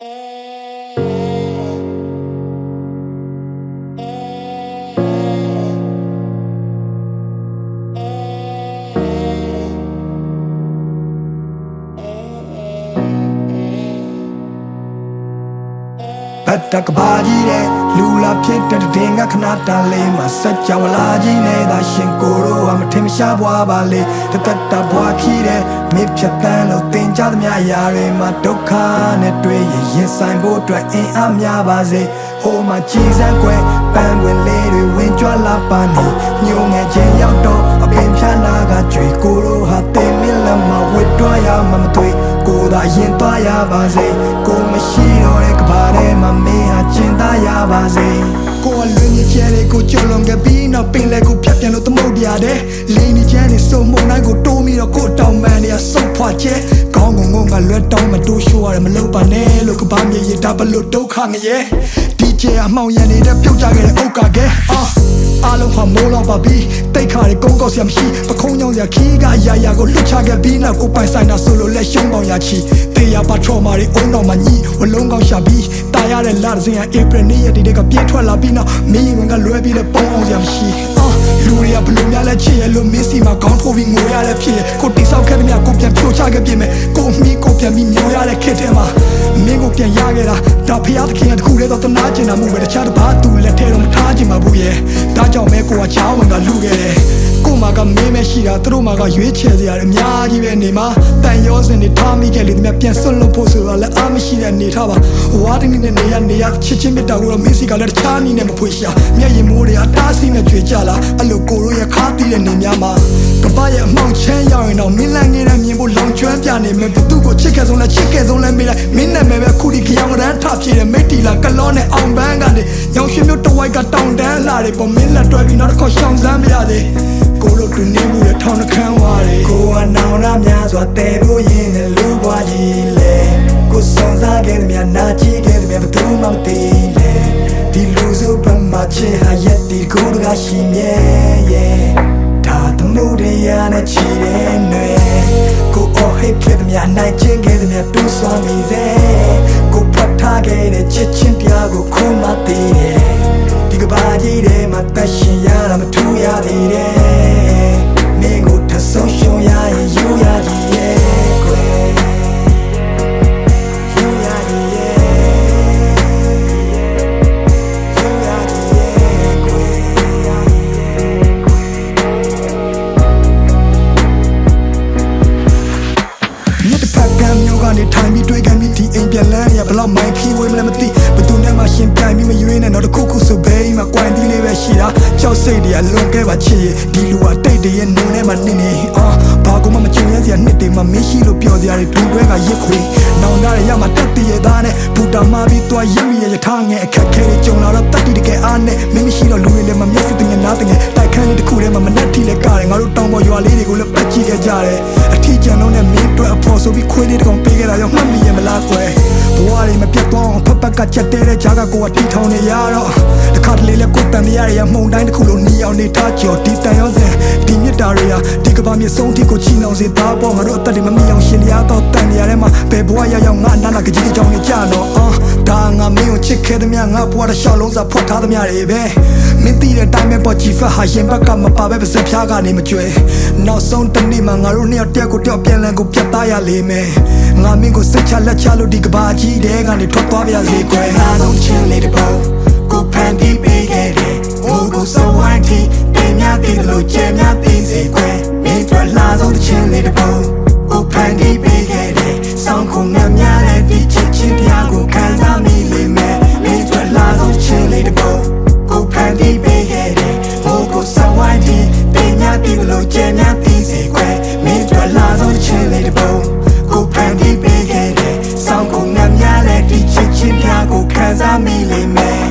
Batak baji de lula pita denga kanata le masacha wala ji ne da shin koro am tim sha bwa ba le tata bwa khi de mi phat tan lo tin cha thmya ya de ma dukha ne twe yin sai bo twat in a mya ba se ho ma chi san kwe pan win le de win chwa la pa ni nyu nge chin yauk to a pin phya na ga chwe koro ha te min la ma wit twa ya ma ma twe ko da yin twa ya ba se ko ma shi do de ka ba de ma me ha chin da ya ba se ko a lwin ni che de ko cholong ke bi na pin le ko phat pyan lo tamot ya de le ni chan ni so mong nai ko to mi do ko taw man ni a so phwa che kaung ngong ngong ga lwe taw ma to show ya ma lo pa ne lo ka ba mi ye da ba lo dukha nge ye DJ အမှောင်ရံနေတဲ့ပြုတ်ကြခဲ့တဲ့အုတ်ကကဲအားလုံးဟာမိုးလောက်ပါပြီတိတ်ခါတွေကုန်းကောက်စရာမရှိပခုံးညောင်းစရာခီးကရာရာကိုလွတ်ချခဲ့ပြီးနောက်ကိုပိုင်ဆိုင်တာဆိုလို့လက်ရှုံးပေါင်ရချီတေးရပါထရောမာတွေအုံတော်မှာညီဝလုံးကောက်ရှာပြီးတာရတဲ့လာစဉ်ကဧပြီနေ့ရက်ဒီကပြေးထွက်လာပြီးနောက်မင်းဝင်ကလွဲပြီးလဲပုံအောင်စရာမရှိလူတွေကဘလို့များလဲချစ်ရလို့မင်းစီမှာခေါင်းထိုးပြီးငိုရတဲ့ဖြစ်ကိုတိဆောက်ခဲ့တဲ့မြကိုပြန်ဖြိုချခဲ့ပြင်မဲ့ကိုမီးကိုပြန်ပြီးမျောရတဲ့ခက်ထဲမှာမင်းကိုပြန်ရခဲ့တာဒါဖျားသခင်ကတခုတည်းတော့တနာကျင်တာမှုပဲတခြားတစ်ပါးသူလက်ထဲတော့မထားချင်ပါဘူးရဲ့ဒါကြောင့်မဲကိုကချောင်းဝင်ကလူခဲ့တယ်ကိုမကမင်းမရှိတာသူတို့မကရွေးချယ်စရာအများကြီးပဲနေမှာတန်ရောစင်နေထားမိခဲ့လေဒီမြပြန်ဆွတ်လို့ဖို့ဆိုတော့လည်းအားမရှိတဲ့နေထားပါဝါဒင်းနဲ့နေရချစ်ချင်းမြတ်တာကိုတော့မင်းစီကလည်းတခြားနည်းနဲ့မဖွေရှာမျက်ရည်မိုးတွေအတားဆီးနဲ့ကြွေကြလာအဲ့လိုကိုရိုးရခါတီးတဲ့နေများမှာကပရဲ့အမှောင်ချမ်းရောက်ရင်တော့မင်းလန့်နေတဲ့မြင်ဖို့လောင်ကျွမ်းပြနေမယ်ဘသူကိုချစ်ခဲ့ဆုံးလဲမေးလိုက်မင်းနဲ့မဲပဲခုဒီကြောင်ရန်ထပြေတဲ့မိတ်တီလာကလောနဲ့အောင်ပန်းကနေညောင်ရွှေမျိုးတဝိုက်ကတောင်တန်းလာတယ်ပေါ်မင်းလက်တွဲပြီးနောက်တစ်ခေါက်ရှောင်စမ်းမရသေးကိုလိုတူနေမှုရထောင်းနှခမ်းဝါးတယ်ကိုကနောင်နာများစွာတဲဖို့ရင်နဲ့လူပွားကြီးလေကိုစုံစားခဲ့တဲ့များနာကြည့်ခဲ့တဲ့များဘသူမှမသိလေဒီလူစုပမာချစ်ဟာရက်ဒီကိုကရှိမြဲရဲ့ဒါတမှုတွေရနဲ့ချီတဲ့နွေကိုအော်ဟစ်ခဲ့တဲ့များနိုင်ချင်းခဲ့တဲ့များတူဆွမ်းမိစေကိုဖတ်ထားခဲ့တဲ့ချစ်ချင်းတရားကိုခုမှသိတယ်ဒီကဘာကြီးထဲမှာတက်ရှင်ရတာမထူရသေးတယ်မင်းကိုထဆုံးရှုံးရရင်ယူရကြီးရဲ့ကွယ်ယူရကြီးရဲ့ယူရကြီးရဲ့ကွယ်မြတ်တဖက်ကံမျိုးကနေထိုင်ပြီးတွေ့ခံပြီးဒီအိမ်ပြန်လန်းရဘလောက်မိုင်းဖြီးဝေးမလဲမသိဘသူနဲ့မှရှင်ပြိုင်ပြီးမရွေးနဲ့တော့တခုခုဆိုဘဲအိမ်မှာကွိုင်းတီးလေးပဲရှိတာကြောက်စိတ်တွေကလွန်ခဲ့ပါချစ်ရဲ့ဒီလူကတိတ်တရဲ့နုံထဲမှာနေဘာကူမှမကြုံရစရာနှစ်တွေမှမင်းရှိလို့ပြောစရာတွေဒူတွဲကရစ်ခွေနောင်တရရမှာတက်တရဲ့သားနဲ့ဘူတာမှာပြီးသွားရမိရဲ့ရထားငယ်အခက်ခဲတွေကြုံလာတော့တက်တီတကယ်အားနဲ့မင်းမရှိတော့လူတွေလည်းမမျက်စိတငယ်နားတငယ်တိုက်ခန်းလေးတစ်ခုထဲမှာမနှက်ထီလဲကားတယ်ငါတို့တောင်ပေါ်ရွာလေးတွေကိုလည်းပတ်ကြည့်ခဲ့ကြတယ်အထီးကျန်လုံးနဲ့မင်းတို့အဖို့ဆိုပြီးခွေးလေးတစ်ကောင်ပေးခဲ့တာရောမှတ်မိရဲ့မလားကွယ်ဘဝတွေမပြတ်သွားအောင်ဖက်ဖက်ကချက်တဲတဲ့ဂျာကကိုကတီထောင်နေရတော့တခါတလေလဲကိုတန်ရရမှုန်တိုင်းတစ်ခုလုံးနီအောင်နေထားကြော်ဒီတန်ရောစင်ဒီမြစ်တာတွေဟာဒီကဘာမြေဆုံးထိကိုချီနှောင်စေသားပေါ်ငါတို့အသက်တွေမမိအောင်ရှင်လျားတော့တန်ရထဲမှာဘယ်ဘဝရောက်ငါနာနာကကြီးကြောင်နေကြတော့ဒါငါမင်းကိုချစ်ခဲ့သမျှငါဘဝတစ်လျှောက်လုံးစာဖွက်ထားသမျှတွေပဲမင်းသိတဲ့အတိုင်းပဲပေါ်ကြည့်ဖက်ဟာရင်ဘက်ကမပါပဲပါစဖျားကနေမကြွယ်နောက်ဆုံးတနေ့မှာငါတို့နှစ်ယောက်တယောက်ကိုတယောက်ပြန်လည်ကိုပြတ်သားရလိမ့်မယ်ငါမင်းကိုစိတ်ချလက်ချလို့ဒီကဘာကြီးတဲ့ကနေထွက်သွားပြရစေကွယ်အားလုံးချင်းလေးတစ်ပုံကိုဖန်တီးပေးခဲ့တယ်ဟိုကိုစဝိုင်းတီတင်များတည်လို့ကျဲများတည်စေကွယ်မင်းတို့လာဆုံးချင်းလေးတစ်ပုံကိုဖန်တီးပေးခဲ့တယ်ဆောင်းခုံများတဲ့ဒီချစ်ချင်းတရားကိုခံစားမိလိမ့်မယ်မင်းတို့လာဆုံးချင်းလေးတစ်ပုံကိုဖန်တီးပေးခဲ့တယ်ဟိုကိုစဝိုင်းတီတင်များတည်လို့ကျဲများတည်စေကွယ်မင်းတို့လာဆုံးချင်းလေးတစ်ပုံကိုဖန်တီးပေးခဲ့တယ်ဆောင်းခုံများတဲ့ဒီချစ်ချင်းတရားကိုခံစားမိလိမ့်မယ်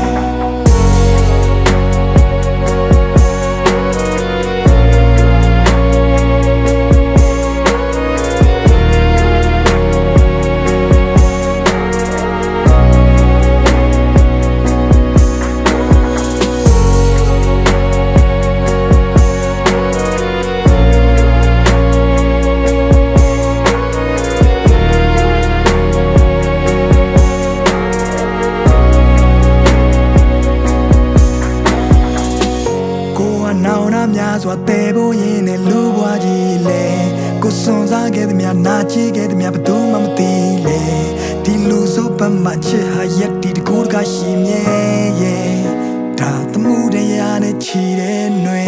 နာကြည့်ခဲ့သည်များဘသူမှမသိလေဒီလူစုပ်ပတ်မှချစ်ဟာရက်ဒီတကူတကရှိမြဲရဲ့ဒါသမှုတရားနဲ့ချီတဲ့ຫນွေ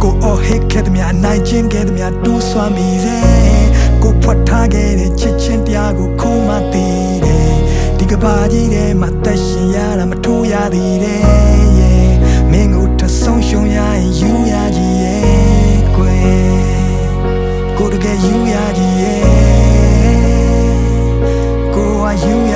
ကိုအော်ဟစ်ခဲ့သည်များနိုင်ချင်းခဲ့သည်များတူးဆွမ်းမိစေကိုဖွက်ထားခဲ့တဲ့ချစ်ချင်းတရားကိုခုမှသိတယ်ဒီကဘာကြီးထဲမှာတက်ရှင်ရတာမထိုးရသေးတယ်ရဲ့မင်းကိုထဆုံးရှုံးရရင်ယူရကြီးရဲ့ကွယ်ကိုတကယ်ယူရကြီးရဲ့ကိုကယူရ